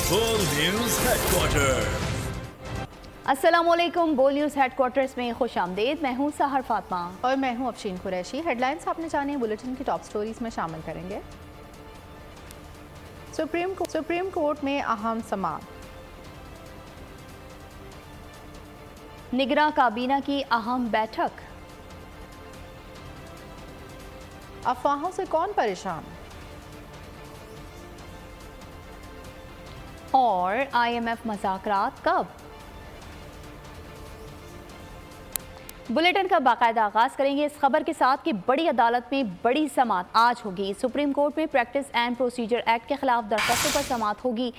बोल news headquarter. अस्सलामुअलैकुम। बोल न्यूज़ हेडक्वार्टर्स में खुश आमदेद। मैं हूँ सहर फातमा और मैं हूँ अफशीन कुरैशी। हेडलाइंस आपने जाने बुलेटिन की टॉप स्टोरीज में शामिल करेंगे। सुप्रीम कोर्ट में अहम समाअत। निगरां काबीना की अहम बैठक। अफवाहों से कौन परेशान। और IMF मुज़ाकरात कब। बुलेटिन का बाकायदा आगाज करेंगे इस खबर के साथ कि बड़ी अदालत में बड़ी समाअत आज होगी। सुप्रीम कोर्ट में प्रैक्टिस एंड प्रोसीजर एक्ट के खिलाफ दरख्वास्तों पर समाअत होगी।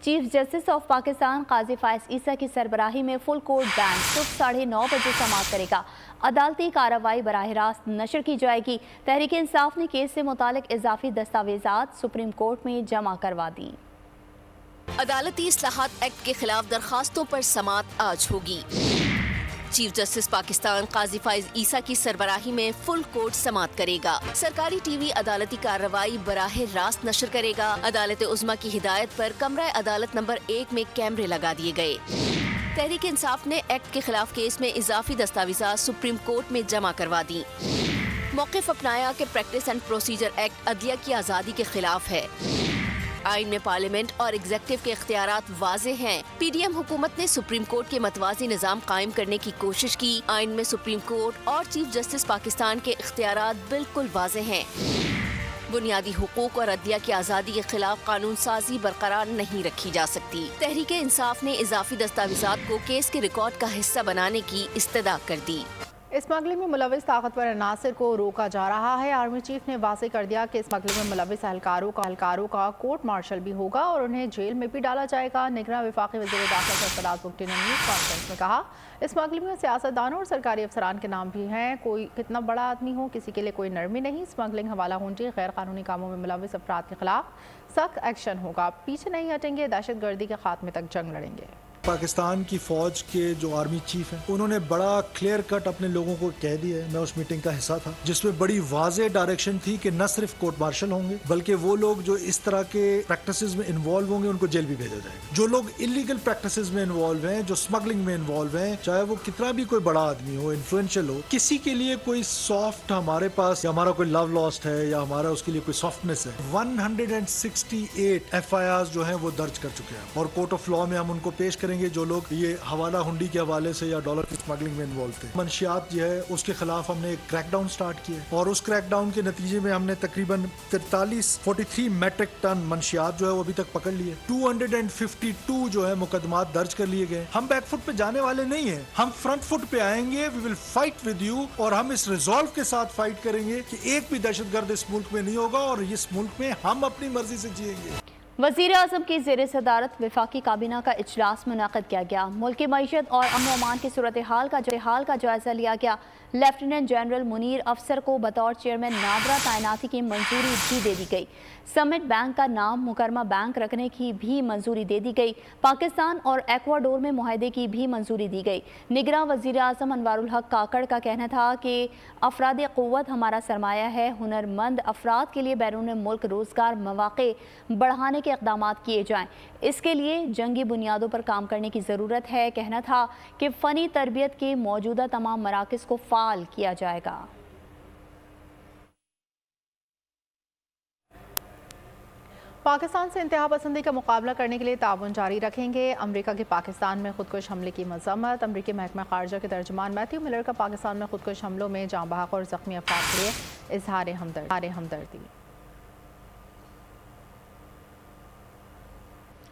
चीफ जस्टिस ऑफ पाकिस्तान काजी फायज ईसा की सरबराही में फुल कोर्ट बेंच सुबह 9:30 बजे समाअत करेगा। अदालती कार्रवाई बराह रास्त नशर की जाएगी। तहरीक इंसाफ ने केस से मुतालिक इजाफी दस्तावेजात सुप्रीम कोर्ट में जमा करवा दी। अदालती इस्लाहात एक्ट के खिलाफ दरखास्तों पर समाअत आज होगी। चीफ जस्टिस पाकिस्तान काजी फायज ईसा की सरबराही में फुल कोर्ट समाअत करेगा। सरकारी टीवी अदालती कार्रवाई बराह रास्त नशर करेगा। अदालत उज़्मा की हिदायत पर कमरा अदालत नंबर 1 में कैमरे लगा दिए गए। तहरीक इंसाफ ने एक्ट के खिलाफ केस में इजाफी दस्तावेजात सुप्रीम कोर्ट में जमा करवा दी। मौक़िफ़ अपनाया कि प्रैक्टिस एंड प्रोसीजर एक्ट अदलिया की आज़ादी के खिलाफ है। आइन में पार्लियामेंट और एग्जेक्टिव के इख्तियारात वाज़ेह हैं। PDM हुकूमत ने सुप्रीम कोर्ट के मतवाज़ी निज़ाम कायम करने की कोशिश की। आइन में सुप्रीम कोर्ट और चीफ जस्टिस पाकिस्तान के इख्तियारात बिल्कुल वाज़ेह हैं। बुनियादी हुकूक और अदलिया की आज़ादी के खिलाफ कानून साजी बरकरार नहीं रखी जा सकती। तहरीक इंसाफ ने इजाफी दस्तावेजात को केस के रिकॉर्ड का हिस्सा बनाने की इस्तदा कर दी। स्मगलिंग में मुलविस ताकतवर अनासर को रोका जा रहा है। आर्मी चीफ ने वाज़ेह कर दिया कि स्मगलिंग में मुलविस एहलकारों का कोर्ट मार्शल भी होगा और उन्हें जेल में भी डाला जाएगा। निगरां वफाकी वज़ीर दाखिला सरफराज बुगटी ने न्यूज़ कॉन्फ्रेंस में कहा, स्मगलिंग में सियासतदानों और सरकारी अफसरान के नाम भी हैं। कोई कितना बड़ा आदमी हो, किसी के लिए कोई नरमी नहीं। स्मगलिंग, हवाला हुंडी, गैर कानूनी कामों में मुलविस अफराद के खिलाफ सख्त एक्शन होगा। पीछे नहीं हटेंगे, दहशतगर्दी के खात्मे तक जंग लड़ेंगे। पाकिस्तान की फौज के जो आर्मी चीफ हैं उन्होंने बड़ा क्लियर कट अपने लोगों को कह दिया है। मैं उस मीटिंग का हिस्सा था जिसमें बड़ी वाज़ेह डायरेक्शन थी कि न सिर्फ कोर्ट मार्शल होंगे बल्कि वो लोग जो इस तरह के प्रैक्टिसेस में इन्वॉल्व होंगे उनको जेल भी भेजा जाएगा। जो लोग इलीगल प्रैक्टिसेस में इन्वॉल्व हैं, जो स्मगलिंग में इन्वॉल्व हैं, चाहे वो कितना भी कोई बड़ा आदमी हो, इन्फ्लुएंशियल हो, किसी के लिए कोई सॉफ्ट हमारे पास या हमारा कोई लव लॉस्ट है या हमारा उसके लिए कोई सॉफ्टनेस है, 168 FIRs जो है वो दर्ज कर चुके हैं और कोर्ट ऑफ लॉ में हम उनको पेश करेंगे जो लोग ये हवाला हुंडी के हवाले से या डॉलर की स्मगलिंग में इन्वॉल्व थे। मंशियात जो है उसके खिलाफ हमने एक क्रैकडाउन स्टार्ट किया और उस क्रैकडाउन के नतीजे में हमने तकरीबन 43 मेट्रिक टन मंशियात जो है वो अभी तक पकड़ लिए। 252 जो है मुकदमात दर्ज कर लिए गए। हम बैक फुट पे जाने वाले नहीं हैं, हम फ्रंट फुट पे आएंगे। We will fight with you और हम इस रिजॉल्व के साथ फाइट करेंगे कि एक भी दहशतगर्द इस मुल्क में नहीं होगा और इस मुल्क में हम अपनी मर्जी से जिएंगे। वज़ीर आज़म की ज़ेर सदारत वफाकी काबीना का इजलास मुनाक़िद किया गया। मुल्क की मईशत और अमन व अमान की सूरत हाल का जायज़ा लिया गया। लेफ्टिनेंट जनरल मुनीर अफसर को बतौर चेयरमैन नादरा तैनाती की मंजूरी भी दे दी गई। समिट बैंक का नाम मुकरमा बैंक रखने की भी मंजूरी दे दी गई। पाकिस्तान और एक्वाडोर में मुआहदे की भी मंजूरी दी गई। निगरां वज़ीर आज़म अनवारुल हक काकड़ का कहना था कि अफराद क़ुव्वत हमारा सरमाया है। हुनरमंद अफराद के लिए बैरून मुल्क रोज़गार मौक़े बढ़ाने के इक़दाम किए जाएँ। इसके लिए जंगी बुनियादों पर काम करने की ज़रूरत है। कहना था कि फ़नी तरबियत के मौजूदा तमाम मराकज़ को फ़ाल किया जाएगा। पाकिस्तान से इंतहा पसंदी का मुकाबला करने के लिए ताउन जारी रखेंगे। अमेरिका के पाकिस्तान में खुदकुश हमले की मज़म्मत। अमेरिकी महकमा ख़ारजा के तर्जुमान मैथ्यू मिलर का पाकिस्तान में खुदकुश हमलों में जाँ बहक और ज़ख्मी अफराद के लिए इज़हार हमदर्दी।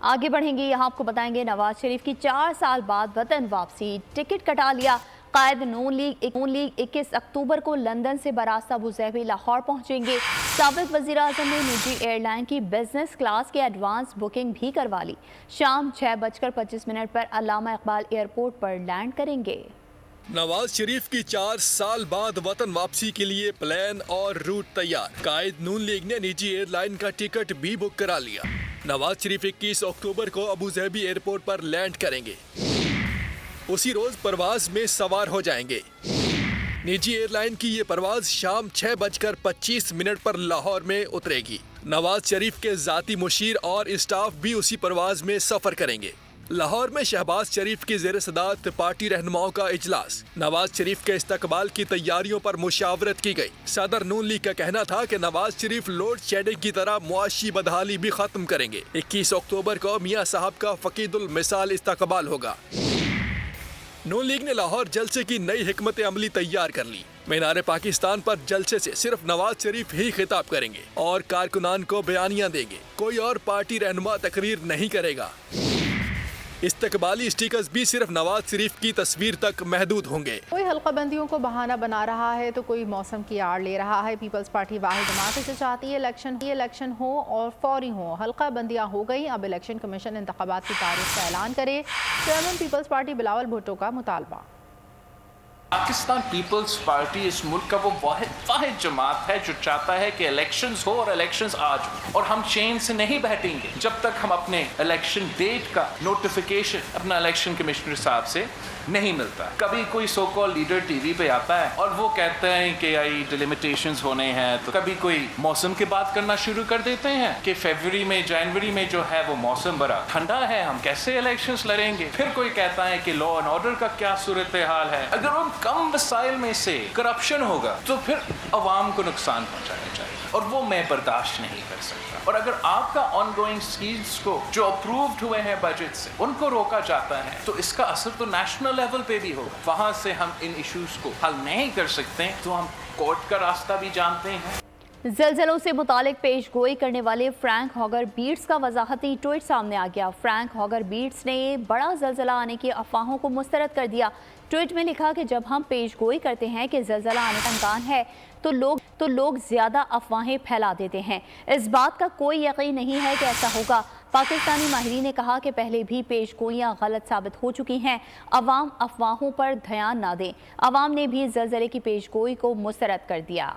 आगे बढ़ेंगे, यहाँ आपको बताएंगे नवाज शरीफ की 4 साल बाद वतन वापसी। टिकट कटा लिया। कायद नून लीग 21 अक्टूबर को लंदन से बरास्ता अबूज़हबी लाहौर पहुंचेंगे। साबिक़ वज़ीर आज़म ने निजी एयरलाइन की बिजनेस क्लास की एडवांस बुकिंग भी करवा ली। शाम 6:25 पर अल्लामा इकबाल एयरपोर्ट पर लैंड करेंगे। नवाज शरीफ की 4 साल बाद वतन वापसी के लिए प्लान और रूट तैयार। कायद नून लीग ने निजी एयरलाइन का टिकट भी बुक करा लिया। नवाज शरीफ 21 अक्टूबर को अबूज़हबी एयरपोर्ट पर लैंड करेंगे। उसी रोज परवाज में सवार हो जाएंगे। निजी एयरलाइन की ये परवाज शाम 6:25 पर लाहौर में उतरेगी। नवाज शरीफ के ज़ाती मुशीर और स्टाफ भी उसी परवाज में सफर करेंगे। लाहौर में शहबाज शरीफ की ज़ेर सदारत पार्टी रहनुमाओं का इजलास। नवाज शरीफ के इस्तकबाल की तैयारियों पर मुशावरत की गई। सदर नून लीग का कहना था कि नवाज शरीफ लोड शेडिंग की तरह मुआशी बदहाली भी खत्म करेंगे। 21 अक्टूबर को मियाँ साहब का फकीदुल मिसाल इस्तकबाल होगा। नून लीग ने लाहौर जलसे की नई हिकमत अमली तैयार कर ली। मीनार पाकिस्तान पर जलसे से सिर्फ नवाज शरीफ ही खिताब करेंगे और कारकुनान को बयानियां देंगे। कोई और पार्टी रहनुमा तकरीर नहीं करेगा। इस्तकबाली स्टिकर्स भी सिर्फ नवाज शरीफ की तस्वीर तक महदूद होंगे। कोई हल्का बंदियों को बहाना बना रहा है तो कोई मौसम की आड़ ले रहा है। पीपल्स पार्टी वाहिद जमात से चाहती है इलेक्शन हो और फौरी हो। हल्का बंदियां हो गई, अब इलेक्शन कमीशन इंतखाबात की तारीख का ऐलान करे। चेयरमैन पीपल्स पार्टी बिलावल भुट्टो का मुतालबा। पाकिस्तान पीपल्स पार्टी इस मुल्क का वो वाहिद जमात है जो चाहता है कि इलेक्शंस हो और इलेक्शंस आज हो, और हम चैन से नहीं बैठेंगे जब तक हम अपने इलेक्शन डेट का नोटिफिकेशन अपना इलेक्शन कमिश्नर साहब से नहीं मिलता। कभी कोई सो कॉल लीडर टीवी पे आता है और वो कहते हैं कि आई डिलिमिटेशंस होने हैं, तो कभी कोई मौसम की बात करना शुरू कर देते हैं कि फरवरी में जनवरी में जो है वो मौसम बड़ा ठंडा है, हम कैसे इलेक्शंस लड़ेंगे। फिर कोई कहता है कि लॉ एंड ऑर्डर का क्या सूरत हाल है। अगर उन कम वसाइल में से करप्शन होगा तो फिर अवाम को नुकसान पहुंचाना चाहिए और वो मैं बर्दाश्त नहीं कर सकता। और अगर आपका ऑन गोइंग स्कीम्स को जो अप्रूव्ड हुए हैं बजट से उनको रोका जाता है तो इसका असर तो नेशनल लेवल पे भी होगा। वहां से हम इन इश्यूज को हल नहीं कर सकते तो हम कोर्ट का रास्ता भी जानते हैं। ज़लज़लों से मुतालिक पेश गोई करने वाले फ्रैंक हॉगर बीट्स का वजाहती ट्वीट सामने आ गया। फ्रैंक हॉगर बीट्स ने बड़ा ज़लज़ला आने की अफवाहों को मुस्तरद कर दिया। ट्वीट में लिखा कि जब हम पेश गोई करते हैं कि ज़लज़ला आने का इम्कान है तो लोग ज़्यादा अफवाहें फैला देते हैं। इस बात का कोई यकीन नहीं है कि ऐसा होगा। पाकिस्तानी माहिरीन ने कहा कि पहले भी पेश गोइयाँ गलत साबित हो चुकी हैं। अवाम अफवाहों पर ध्यान ना दें। अवाम ने भी ज़लज़ले की पेश गोई को मुस्तरद कर दिया।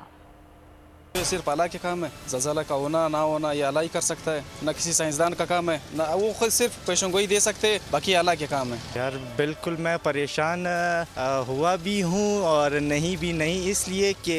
ये सिर्फ अल्लाह के काम है। ज़लज़ला का होना ना होना ये अल्लाह ही कर सकता है, ना किसी साइंसदान का काम है, ना वो खुद सिर्फ पेशेंगोई दे सकते, बाकी अल्लाह के काम है। यार बिल्कुल मैं परेशान हुआ भी हूँ और नहीं इसलिए कि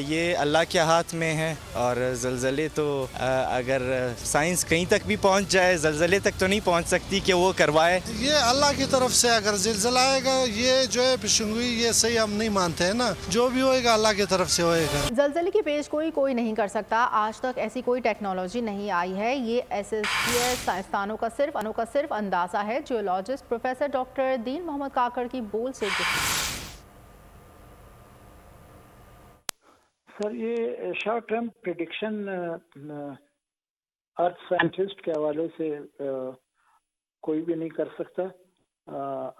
ये अल्लाह के हाथ में है और ज़लज़ले तो अगर साइंस कहीं तक भी पहुँच जाए ज़लज़ले तक तो नहीं पहुँच सकती कि वो करवाए। ये अल्लाह की तरफ से अगर ज़लज़ला आएगा ये जो है पेशेंगोई ये सही हम नहीं मानते हैं ना, जो भी होएगा अल्लाह की तरफ से होएगा। ज़लज़ले की पेश कोई नहीं कर सकता। आज तक ऐसी कोई टेक्नोलॉजी नहीं आई है। ये SSGS साइंसदानों का सिर्फ अंदाज़ा है। जियोलॉजिस्ट प्रोफेसर डॉक्टर दीन मोहम्मद काकड़ की बोल से सर ये शॉर्ट टर्म प्रेडिक्शन अर्थ साइंटिस्ट के हवाले से कोई भी नहीं कर सकता।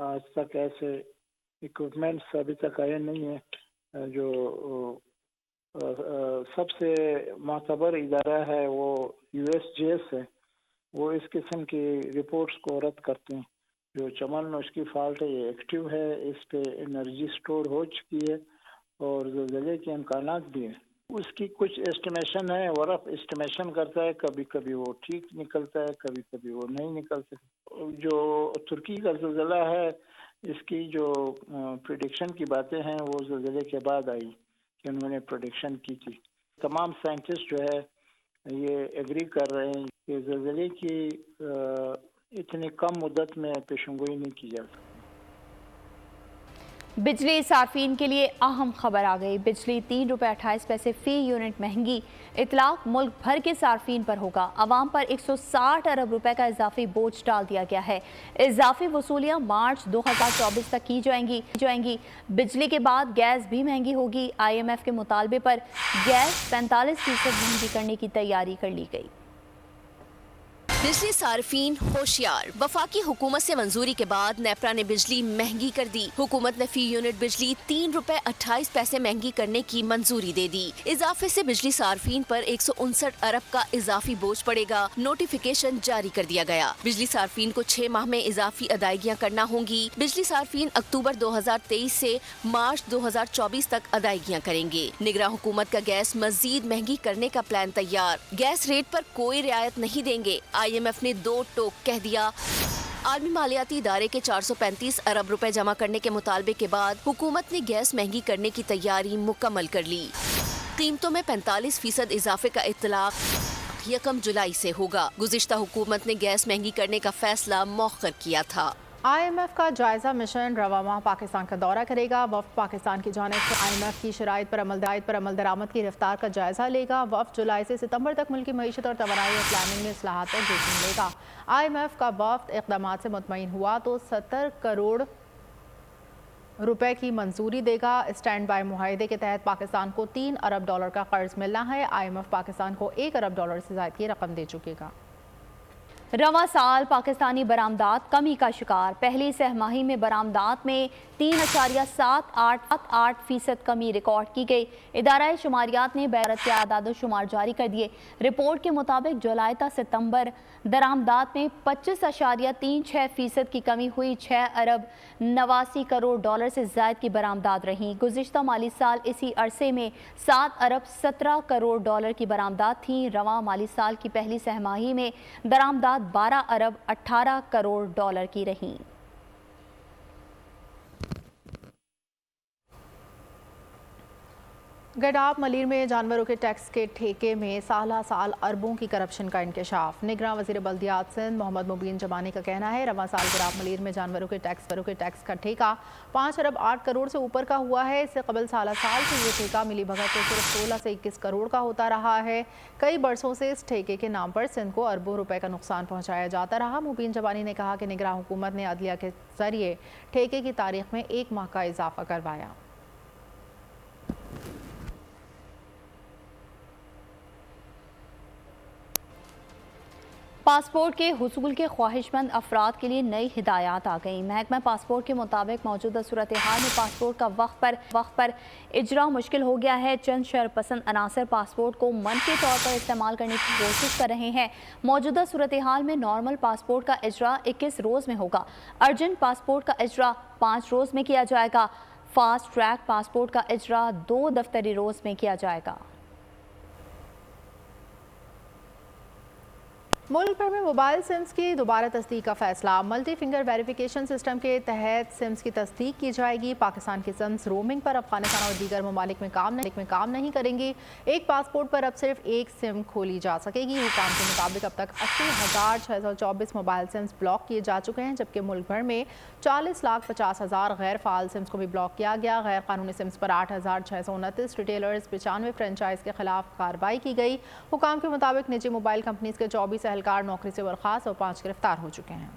आज तक ऐसे इक्विपमेंट्स अभी तक आए नहीं है। जो सबसे मातबर इदारा है वो USGS है, वो इस किस्म की रिपोर्ट्स को रद्द करते हैं। जो चमन उसकी फॉल्ट है ये एक्टिव है, इस पे एनर्जी स्टोर हो चुकी है और ज़लज़ले के इम्कानात भी हैं। उसकी कुछ एस्टिमेशन है, वो रफ एस्टिमेशन करता है, कभी कभी वो ठीक निकलता है, कभी कभी वो नहीं निकलता। जो तुर्की का ज़लज़ला है इसकी जो प्रेडिक्शन की बातें हैं वो ज़लज़ले के बाद आई कि उन्होंने प्रेडिक्शन की थी। तमाम साइंटिस्ट जो है ये एग्री कर रहे हैं कि ज़लज़ले की इतनी कम मुद्दत में पेशेंगोई नहीं की जा सकती। बिजली सार्फिन के लिए अहम खबर आ गई। बिजली 3 रुपये 28 पैसे फ़ी यूनिट महंगी। इतलाक मुल्क भर के सार्फिन पर होगा। आवाम पर 160 अरब रुपए का इजाफी बोझ डाल दिया गया है। इजाफी वसूलियाँ मार्च 2024 तक की जाएंगी। बिजली के बाद गैस भी महंगी होगी। IMF के मुतालबे पर गैस 45% महंगी करने की तैयारी कर ली गई। बिजली सार्फिन होशियार। वफाकी हुकूमत से मंजूरी के बाद नेपरा ने बिजली महंगी कर दी। हुकूमत ने फी यूनिट बिजली 3 रुपए 28 पैसे महंगी करने की मंजूरी दे दी। इजाफे से बिजली सार्फिन पर 159 अरब का इजाफी बोझ पड़ेगा। नोटिफिकेशन जारी कर दिया गया। बिजली सार्फिन को 6 माह में इजाफी अदायगियाँ करना होंगी। बिजली सार्फिन अक्टूबर 2023 से मार्च 2024 तक अदायगियाँ करेंगे। निगरान हुकूमत का गैस मजीद महंगी करने का प्लान तैयार। गैस रेट पर कोई रियायत नहीं देंगे। IMF ने 2 टोक कह दिया। आलमी मालियाती इदारे के 435 अरब रुपए जमा करने के मुतालबे के बाद हुकूमत ने गैस महंगी करने की तैयारी मुकम्मल कर ली। कीमतों में 45% इजाफे का इत्तलाक। वक्त 1 जुलाई से होगा। गुज़िश्ता हुकूमत ने गैस महंगी करने का फैसला मौखर किया था। IMF का जायजा मिशन रवा माह पाकिस्तान का दौरा करेगा। वफ्द पाकिस्तान की जानिब से IMF की शराइत पर अमल दरामद की रफ्तार का जायजा लेगा। वफ्द जुलाई से सितंबर तक मुल्की मईशत और तवानाई और प्लानिंग में इस्लाहात पर जोखिम लेगा। IMF का वफ्द इक़दामात से मुतमईन हुआ तो 70 करोड़ रुपए की मंजूरी देगा। स्टैंड बाय मुआहदे के तहत पाकिस्तान को $3 अरब का कर्ज मिलना है। IMF पाकिस्तान को $1 अरब से ज़ायद की रकम दे चुकेगा। रवा साल पाकिस्तानी बरामदात कमी का शिकार। पहली सहमाही में बरामदात में 3.788% कमी रिकॉर्ड की गई। इदारा शुमारियात ने भारत के आदाद शुमार जारी कर दिए। रिपोर्ट के मुताबिक जुलाई ta सितंबर दरामदात में 25.36% की कमी हुई। $6.89 करोड़ से ज़ायद की बरामदात रहीं। गुज़िश्ता माली साल इसी अरसे में $7.17 करोड़ की बरामदात थी। रवा माली साल की पहली सहमाही में दरामदात $12.18 करोड़ की रहीं। गडाब मलीर में जानवरों के टैक्स के ठेके में साल अरबों की करप्शन का इंकशाफ। निगरान वज़ीर बल्दियात सिंध मोहम्मद मुबीन जमानी का कहना है रवा साल गडाब मलीर में जानवरों के टैक्स का ठेका 5 अरब 8 करोड़ से ऊपर का हुआ है। इससे कबल साल से ये ठेका मिली भगत तो सिर्फ 16 से 21 करोड़ का होता रहा है। कई बरसों से इस ठेके के नाम पर सिंध को अरबों रुपए का नुकसान पहुँचाया जाता रहा। मुबीन जमानी ने कहा कि निगरान हुकूमत ने अदलिया के जरिए ठेके की तारीख में 1 माह का इजाफा करवाया। पासपोर्ट के हुसूल के ख्वाहिशमंद अफराद के लिए नई हिदायत आ गई। महकमा पासपोर्ट के मुताबिक मौजूदा सूरत हाल में पासपोर्ट का वक्त पर इजरा मुश्किल हो गया है। चंद शरपसंद अनासर पासपोर्ट को मनफी तौर पर इस्तेमाल करने की कोशिश कर रहे हैं। मौजूदा सूरत हाल में नॉर्मल पासपोर्ट का इजरा 21 रोज़ में होगा। अर्जेंट पासपोर्ट का इजरा 5 रोज़ में किया जाएगा। फास्ट ट्रैक पासपोर्ट का इजरा 2 दफ्तरी रोज़ में किया जाएगा। मुल्क भर में मोबाइल सिम्स की दोबारा तस्दीक का फैसला। मल्टी फिंगर वेरिफिकेशन सिस्टम के तहत सिम्स की तस्दीक की जाएगी। पाकिस्तान की सिम्स रोमिंग पर अफगानिस्तान और दीगर ममालिक में काम नहीं करेंगी। एक पासपोर्ट पर अब सिर्फ एक सिम खोली जा सकेगी। हुकाम के मुताबिक अब तक 80,624 मोबाइल सिम्स ब्लॉक किए जा चुके हैं, जबकि मुल्क भर में 40,50,000 गैर फाल सिम्स को भी ब्लॉक किया गया। गैर कानूनी सिम्स पर 8,629 रिटेलर्स 95 फ्रेंचाइज के खिलाफ कार्रवाई की गई। हुकाम के मुताबिक निजी मोबाइल कंपनीज के 24 एहलकार नौकरी से बर्खास्त और 5 गिरफ्तार हो चुके हैं।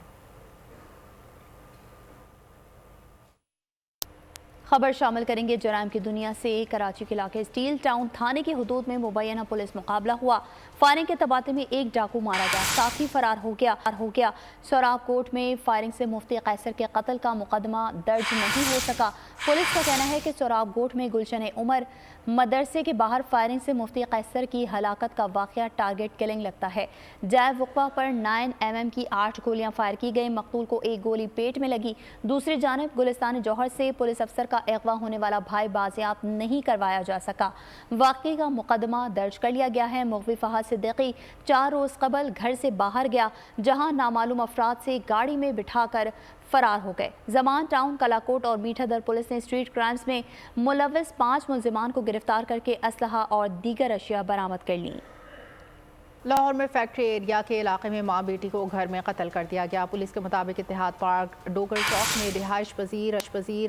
खबर शामिल करेंगे जराइम की दुनिया से। कराची के इलाके स्टील टाउन थाने की हुदूद में मुबैना पुलिस मुकाबला हुआ। फायरिंग के तबादले में एक डाकू मारा गया, साथी फरार हो गया। सोराब कोर्ट में फायरिंग से मुफ्ती कैसर के कत्ल का मुकदमा दर्ज नहीं हो सका। पुलिस का कहना है कि सोराब कोर्ट में गुलशन उमर मदरसे के बाहर फायरिंग से मुफ्ती कैसर की हलाकत का वाक़या टारगेट किलिंग लगता है। जैव वक़्फ़ा पर 9 mm की 8 गोलियां फायर की गई। मकतूल को एक गोली पेट में लगी। दूसरी जानिब गुलिस्तान जौहर से पुलिस अफसर का अगवा होने वाला भाई बाजियाब नहीं करवाया जा सका। वाक़े का मुकदमा दर्ज कर लिया गया है। मुग़वी फहद सिद्दीकी 4 रोज़ कबल घर से बाहर गया, जहां नामालूम अफराद से गाड़ी में बिठाकर फरार हो गए। जमान टाउन, कलाकोट और मीठादर पुलिस ने स्ट्रीट क्राइम्स में मुलव्वस 5 मुलजिमान को गिरफ्तार करके असलहा और दीगर अशिया बरामद कर ली। लाहौर में फैक्ट्री एरिया के इलाके में मां बेटी को घर में कत्ल कर दिया गया। पुलिस के मुताबिक इत्तेहाद पार्क डोगर चौक में रिहाइश पजीर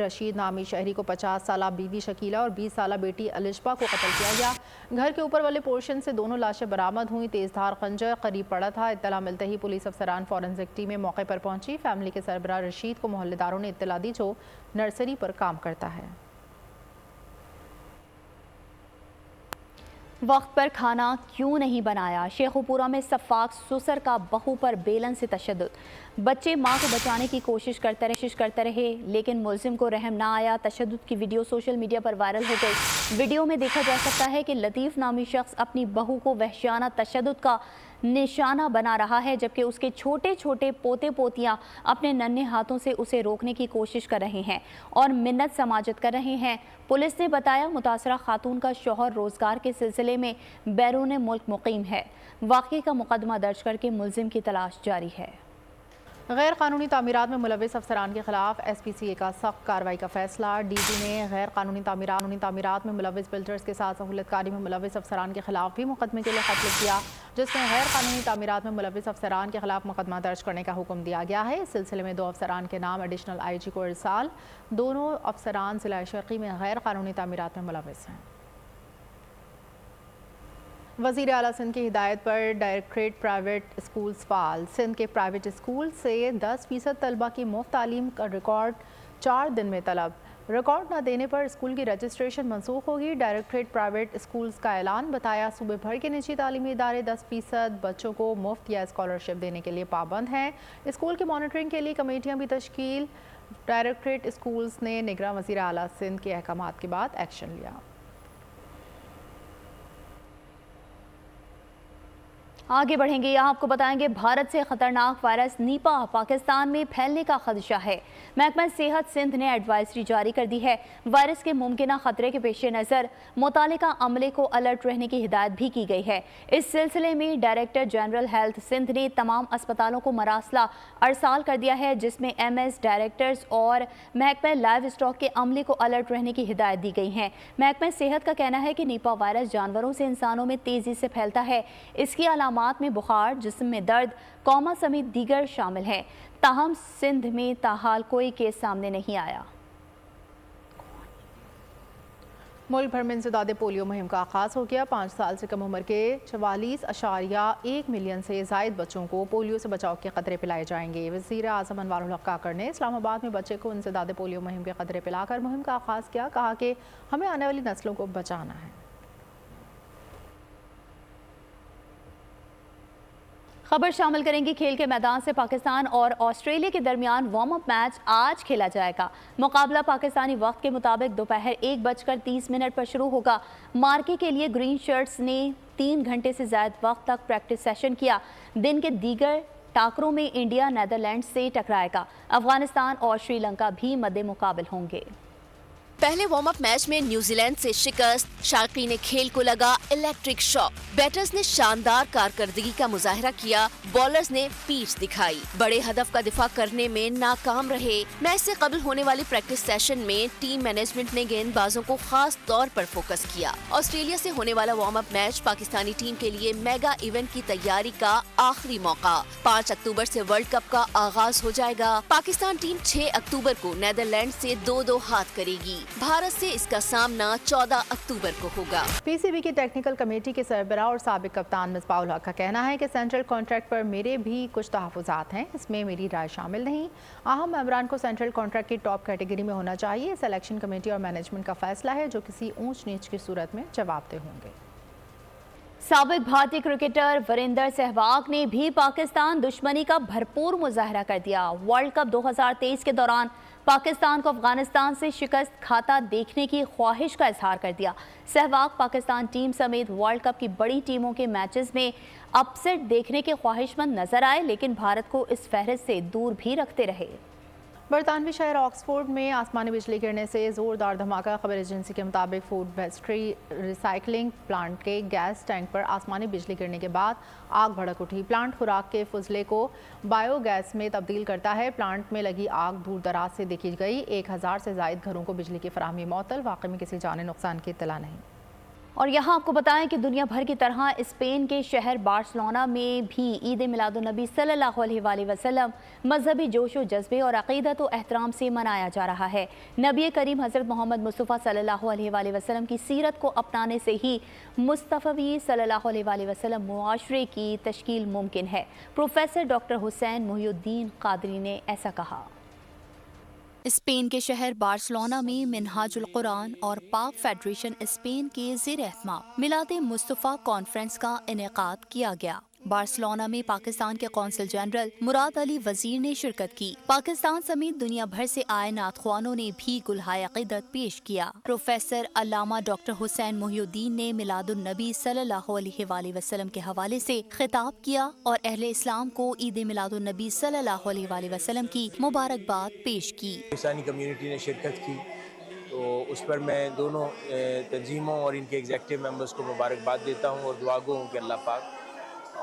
रशीद नामी शहरी को 50 साला बीवी शकीला और 20 साला बेटी अलिशबा को कत्ल किया गया। घर के ऊपर वाले पोर्शन से दोनों लाशें बरामद हुई। तेजधार खंजर करीब पड़ा था। इत्तला मिलते ही पुलिस अफसरान फॉरेंसिक टीमें मौके पर पहुंची। फैमिली के सरबराह रशीद को मोहल्लेदारों ने इत्तला दी, जो नर्सरी पर काम करता है। वक्त पर खाना क्यों नहीं बनाया? शेखुपुरा में सफाक सुसर का बहू पर बेलन से तशद्दुद। बच्चे मां को बचाने की कोशिश करते रहे, लेकिन मुलजिम को रहम ना आया। तशद्दुद की वीडियो सोशल मीडिया पर वायरल हो गई। वीडियो में देखा जा सकता है कि लतीफ़ नामी शख्स अपनी बहू को वहशियाना तशद्दुद का निशाना बना रहा है, जबकि उसके छोटे छोटे पोते पोतियां अपने नन्हे हाथों से उसे रोकने की कोशिश कर रहे हैं और मिन्नत समाजत कर रहे हैं। पुलिस ने बताया मुतासरा खातून का शौहर रोजगार के सिलसिले में बैरून मुल्क मुकीम है। वाक़े का मुकदमा दर्ज करके मुलजिम की तलाश जारी है। غیر قانونی تعمیرات میں ملوث افسران کے خلاف ایس پی سی اے کا سخت کارروائی کا فیصلہ۔ ڈی جی نے غیر قانونی تعمیرات میں ملوث بلڈرز کے ساتھ سہولت کاری میں ملوث افسران کے خلاف بھی مقدمے کے لیے خط لکھ دیا، جس میں غیر قانونی تعمیرات میں ملوث افسران کے خلاف مقدمہ درج کرنے کا حکم دیا گیا ہے۔ اس سلسلے میں 2 افسران کے نام ایڈیشنل آئی جی کو ارسال۔ دونوں افسران ضلع شرقی میں غیر قانونی تعمیرات میں ملوث ہیں۔ وزیر اعلیٰ سندھ کی ہدایت پر ڈائریکٹریٹ پرائیویٹ اسکولز فعال۔ سندھ کے پرائیویٹ اسکول سے 10% طلبہ کی مفت تعلیم کا ریکارڈ 4 دن میں طلب۔ ریکارڈ نہ دینے پر اسکول کی رجسٹریشن منسوخ ہوگی۔ ڈائریکٹریٹ پرائیویٹ اسکولز کا اعلان۔ بتایا صوبے بھر کے نجی تعلیمی ادارے 10% بچوں کو مفت یا اسکالرشپ دینے کے لیے پابند ہیں۔ اسکول کی مانیٹرنگ کے لیے کمیٹیاں بھی تشکیل۔ ڈائریکٹریٹ اسکولز نے نگراں وزیر اعلیٰ سندھ کے احکامات کے بعد ایکشن لیا۔ آگے بڑھیں گے، یہاں آپ کو بتائیں گے بھارت سے خطرناک وائرس نیپا پاکستان میں پھیلنے کا خدشہ ہے۔ محکمہ صحت سندھ نے ایڈوائزری جاری کر دی ہے۔ وائرس کے ممکنہ خطرے کے پیش نظر متعلقہ عملے کو الرٹ رہنے کی ہدایت بھی کی گئی ہے۔ اس سلسلے میں ڈائریکٹر جنرل ہیلتھ سندھ نے تمام اسپتالوں کو مراسلہ ارسال کر دیا ہے، جس میں ایم ایس ڈائریکٹرز اور محکمہ لائیو اسٹاک کے عملے کو الرٹ رہنے کی ہدایت دی گئی ہیں۔ محکمہ صحت کا کہنا ہے کہ نیپا وائرس جانوروں سے انسانوں میں تیزی سے پھیلتا ہے۔ اس کی علامات میں بخار، جسم میں درد، کوما سمیت دیگر شامل ہیں۔ تاہم سندھ میں تاحال کوئی کیس سامنے نہیں آیا۔ ملک بھر میں انسداد پولیو مہم کا آغاز ہو گیا۔ 5 سال سے کم عمر کے 44.1 ملین سے زائد بچوں کو پولیو سے بچاؤ کے قطرے پلائے جائیں گے۔ وزیر اعظم انوار الحق کاکڑ نے اسلام آباد میں بچے کو انسداد پولیو مہم کے قطرے پلا کر مہم کا آغاز کیا۔ کہا کہ ہمیں آنے والی نسلوں کو بچانا ہے۔ خبر شامل کریں گی کھیل کے میدان سے۔ پاکستان اور آسٹریلیا کے درمیان وارم اپ میچ آج کھیلا جائے گا۔ مقابلہ پاکستانی وقت کے مطابق دوپہر 1:30 پر شروع ہوگا۔ مارکے کے لیے گرین شرٹس نے 3 گھنٹے سے زائد وقت تک پریکٹس سیشن کیا۔ دن کے دیگر ٹاکروں میں انڈیا نیدرلینڈ سے ٹکرائے گا۔ افغانستان اور سری لنکا بھی مد مقابل ہوں گے۔ پہلے وارم اپ میچ میں نیوزی لینڈ سے شکست، شائقین کھیل کو لگا الیکٹرک شاک۔ بیٹرز نے شاندار کارکردگی کا مظاہرہ کیا، بالرز نے پیٹھ دکھائی، بڑے ہدف کا دفاع کرنے میں ناکام رہے۔ میچ سے قبل ہونے والی پریکٹس سیشن میں ٹیم مینجمنٹ نے گیند بازوں کو خاص طور پر فوکس کیا۔ آسٹریلیا سے ہونے والا warm up match Pakistani team کے لیے میگا ایونٹ کی تیاری کا آخری موقع۔ 5 اکتوبر سے ورلڈ کپ کا آغاز ہو جائے گا۔ پاکستان ٹیم 6 اکتوبر کو نیدرلینڈ سے 2-2 ہاتھ کرے گی۔ بھارت سے اس کا سامنا 14 اکتوبر کو ہوگا۔ پی سی بی کی ٹیکنیکل کمیٹی کے سربراہ اور سابق کپتان مصباح الحق کا کہنا ہے کہ سینٹرل کانٹریکٹ پر میرے بھی کچھ تحفظات ہیں، اس میں میری رائے شامل نہیں۔ اہم ممبران کو سینٹرل کانٹریکٹ کی ٹاپ کیٹیگری میں ہونا چاہیے۔ سلیکشن کمیٹی اور مینجمنٹ کا فیصلہ ہے، جو کسی اونچ نیچ کی صورت میں جواب دہ ہوں گے۔ سابق بھارتی کرکٹر وریندر سہواگ نے بھی پاکستان دشمنی کا بھرپور مظاہرہ کر دیا۔ ورلڈ کپ 2023 کے دوران پاکستان کو افغانستان سے شکست کھاتا دیکھنے کی خواہش کا اظہار کر دیا۔ سہواگ پاکستان ٹیم سمیت ورلڈ کپ کی بڑی ٹیموں کے میچز میں اپ سیٹ دیکھنے کے خواہش مند نظر آئے، لیکن بھارت کو اس فہرست سے دور بھی رکھتے رہے۔ برطانوی شہر آکسفورڈ میں آسمانی بجلی گرنے سے زوردار دھماکہ۔ خبر ایجنسی کے مطابق فوڈ ویسٹری ریسائکلنگ پلانٹ کے گیس ٹینک پر آسمانی بجلی گرنے کے بعد آگ بھڑک اٹھی۔ پلانٹ خوراک کے فضلے کو بایو گیس میں تبدیل کرتا ہے۔ پلانٹ میں لگی آگ دور دراز سے دیکھی گئی۔ 1000 سے زائد گھروں کو بجلی کی فراہمی معطل۔ واقعے میں کسی جانی نقصان کی اطلاع نہیں۔ اور یہاں آپ کو بتائیں کہ دنیا بھر کی طرح اسپین کے شہر بارسلونا میں بھی عید میلاد النبی صلی اللہ علیہ وآلہ وسلم مذہبی جوش و جذبے اور عقیدت و احترام سے منایا جا رہا ہے۔ نبی کریم حضرت محمد مصطفیٰ صلی اللہ علیہ وآلہ وسلم کی سیرت کو اپنانے سے ہی مصطفی صلی اللہ علیہ وآلہ وسلم معاشرے کی تشکیل ممکن ہے۔ پروفیسر ڈاکٹر حسین محی الدین قادری نے ایسا کہا۔ اسپین کے شہر بارسلونا میں منہاج القرآن اور پاک فیڈریشن اسپین کے زیر اہتمام میلاد مصطفیٰ کانفرنس کا انعقاد کیا گیا۔ بارسلونا میں پاکستان کے قونصل جنرل مراد علی وزیر نے شرکت کی۔ پاکستان سمیت دنیا بھر سے آئے نعت خوانوں نے بھی گلہائے عقیدت پیش کیا۔ پروفیسر علامہ ڈاکٹر حسین محی الدین نے میلاد النبی صلی اللہ علیہ وآلہ وسلم کے حوالے سے خطاب کیا اور اہل اسلام کو عید میلاد النبی صلی اللہ علیہ وآلہ وسلم کی مبارکباد پیش کی۔ پاکستانی کمیونٹی نے شرکت کی تو اس پر میں دونوں تنظیموں اور ان کے ایگزیکٹو ممبرز کو مبارکباد دیتا ہوں اور دعا گو ہوں کہ اللہ پاک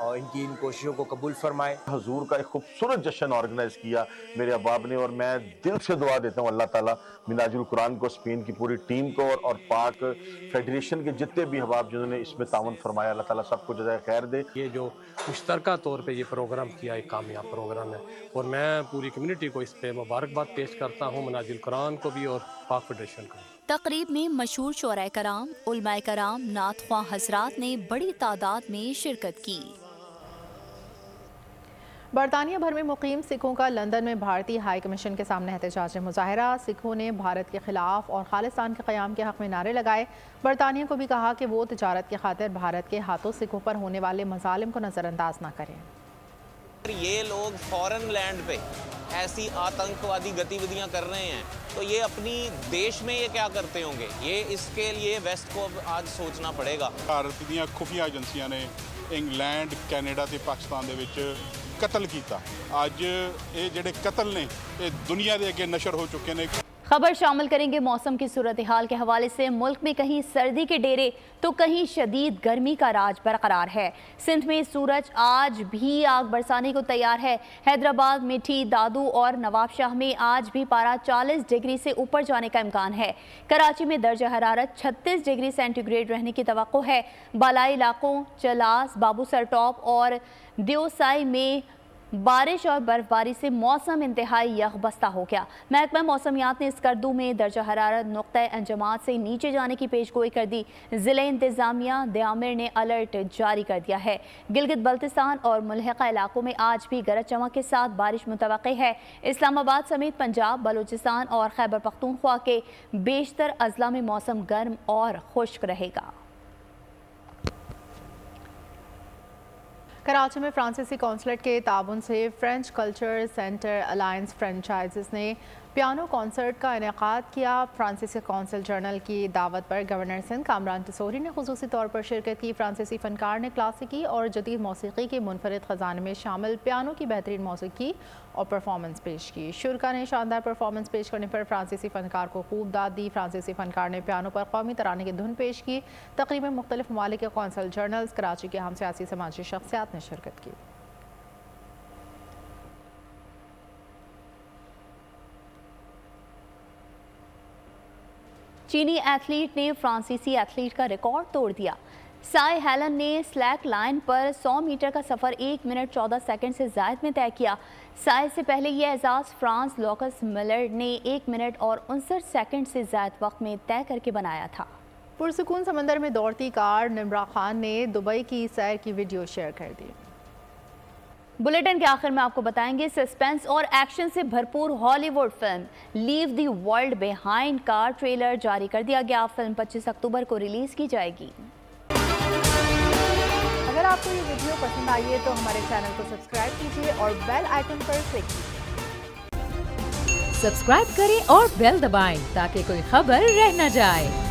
اور ان کوششوں کو قبول فرمائے. حضور کا ایک خوبصورت جشن آرگنائز کیا میرے احباب نے، اور میں دل سے دعا دیتا ہوں اللہ تعالیٰ منہاج القرآن کو، اسپین کی پوری ٹیم کو اور پاک فیڈریشن کے جتنے بھی احباب جنہوں نے اس میں تعاون فرمایا، اللہ تعالیٰ سب کو جزائے خیر دے. یہ جو مشترکہ طور پہ یہ پروگرام کیا ایک کامیاب پروگرام ہے، اور میں پوری کمیونٹی کو اس پہ مبارکباد پیش کرتا ہوں، منہاج القرآن کو بھی اور پاک فیڈریشن کو. تقریب میں مشہور شعراء کرام، علماء کرام، نعت خواں حضرات نے بڑی تعداد میں شرکت کی. برطانیہ بھر میں مقیم سکھوں کا لندن میں بھارتی ہائی کمیشن کے سامنے احتجاج مظاہرہ. سکھوں نے بھارت کے خلاف اور خالصتان کے قیام کے حق میں نعرے لگائے. برطانیہ کو بھی کہا کہ وہ تجارت کی خاطر بھارت کے ہاتھوں سکھوں پر ہونے والے مظالم کو نظر انداز نہ کریں. یہ لوگ فورن لینڈ پہ ایسی آتنکوادی گتی ودیاں کر رہے ہیں تو یہ اپنی دیش میں یہ کیا کرتے ہوں گے؟ یہ اس کے لیے ویسٹ کو آج سوچنا پڑے گا. بھارت دیا خفیہ ایجنسیاں نے انگلینڈ کینیڈا تے پاکستان دے وچ قتل کیتا. اج یہ جڑے قتل نے یہ دنیا دے اگے نشر ہو چکے نے. خبر شامل کریں گے موسم کی صورتحال کے حوالے سے. ملک میں کہیں سردی کے ڈیرے تو کہیں شدید گرمی کا راج برقرار ہے. سندھ میں سورج آج بھی آگ برسانے کو تیار ہے. حیدرآباد، میٹھی، دادو اور نواب شاہ میں آج بھی پارہ 40 ڈگری سے اوپر جانے کا امکان ہے. کراچی میں درجہ حرارت 36 ڈگری سینٹی گریڈ رہنے کی توقع ہے. بالائی علاقوں چلاس، بابو سر ٹاپ اور دیوسائی میں بارش اور برف باری سے موسم انتہائی یخ بستہ ہو گیا. محکمہ موسمیات نے اسکردو میں درجہ حرارت نقطہ انجماد سے نیچے جانے کی پیش گوئی کر دی. ضلع انتظامیہ دیامر نے الرٹ جاری کر دیا ہے. گلگت بلتستان اور ملحقہ علاقوں میں آج بھی گرج چمک کے ساتھ بارش متوقع ہے. اسلام آباد سمیت پنجاب، بلوچستان اور خیبر پختونخوا کے بیشتر اضلاع میں موسم گرم اور خشک رہے گا. کراچی میں فرانسیسی کونسلیٹ کے تعاون سے French culture centre alliance franchises نے پیانو کانسرٹ کا انعقاد کیا. فرانسیسی کونسل جنرل کی دعوت پر گورنر سندھ کامران ٹسوری نے خصوصی طور پر شرکت کی. فرانسیسی فنکار نے کلاسیکی اور جدید موسیقی کے منفرد خزانے میں شامل پیانو کی بہترین موسیقی اور پرفارمنس پیش کی. شرکا نے شاندار پرفارمنس پیش کرنے پر فرانسیسی فنکار کو خوب داد دی. فرانسیسی فنکار نے پیانو پر قومی ترانے کی دھن پیش کی. تقریب میں مختلف ممالک کے کونسل جنرلز، کراچی کے اہم سیاسی سماجی شخصیات نے شرکت کی. چینی ایتھلیٹ نے فرانسیسی ایتھلیٹ کا ریکارڈ توڑ دیا. سائے ہیلن نے سلیک لائن پر 100 میٹر کا سفر 1 منٹ 14 سیکنڈ سے زائد میں طے کیا. سائے سے پہلے یہ اعزاز فرانس لوکس ملرڈ نے 1 منٹ اور 59 سیکنڈ سے زائد وقت میں طے کر کے بنایا تھا. پرسکون سمندر میں دوڑتی کار نمرا خان نے دبئی کی سیر کی ویڈیو شیئر کر دی. بلیٹن کے آخر میں آپ کو بتائیں گے سسپینس اور ایکشن سے بھرپور Hollywood film leave the world behind کا ٹریلر جاری کر دیا گیا. فلم 25 اکتوبر کو ریلیز کی جائے گی. اگر آپ کو یہ ویڈیو پسند آئی ہے تو ہمارے چینل کو سبسکرائب کیجیے اور بیل آئیکن پر کلک کیجیے. سبسکرائب کریں اور بیل دبائیں تاکہ کوئی خبر رہ نہ جائے.